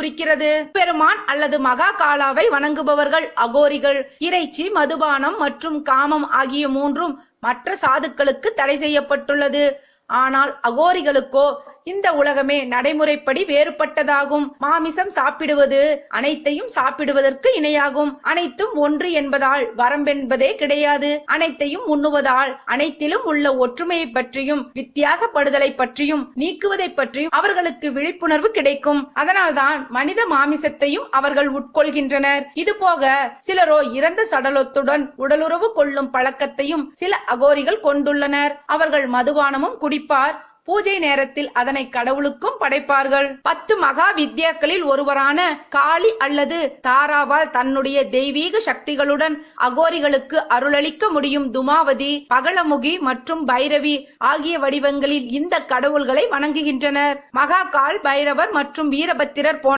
குறிக்கிறது. பெருமான் அல்லது மகா காலாவை வணங்குபவர்கள் அகோரிகள். இறைச்சி, மதுபானம் மற்றும் காமம் ஆகிய மூன்றும் மற்ற சாதுக்களுக்கு தடை செய்யப்பட்டுள்ளது. ஆனால் அகோரிகளுக்கோ இந்த உலகமே நடைமுறைப்படி வேறுபட்டதாகும். மாமிசம் சாப்பிடுவது அனைத்தையும் சாப்பிடுவதற்கு இணையாகும். அனைத்தும் ஒன்று என்பதால் வரம்பென்பதே கிடையாது. அனைத்தையும் உண்ணுவதால் அனைத்திலும் உள்ள ஒற்றுமையை பற்றியும் வித்தியாசப்படுதலை பற்றியும் நீக்குவதை பற்றியும் அவர்களுக்கு விழிப்புணர்வு கிடைக்கும். அதனால்தான் மனித மாமிசத்தையும் அவர்கள் உட்கொள்கின்றனர். இதுபோக சிலரோ இறந்த சடலத்துடன் உடலுறவு கொள்ளும் பழக்கத்தையும் சில அகோரிகள் கொண்டுள்ளனர். அவர்கள் மதுபானமும் குடிப்பார். பூஜை நேரத்தில் அதனை கடவுளுக்கும் படைப்பார்கள். 10 மகா வித்யாக்களில் ஒருவரான காளி அல்லது தாராவால் தன்னுடைய தெய்வீக சக்திகளுடன் அகோரிகளுக்கு அருளளிக்க முடியும். துமாவதி, பகலமுகி மற்றும் பைரவி ஆகிய வடிவங்களில் இந்த கடவுள்களை வணங்குகின்றனர். மகா கால், பைரவர் மற்றும் வீரபத்திரர் போன்ற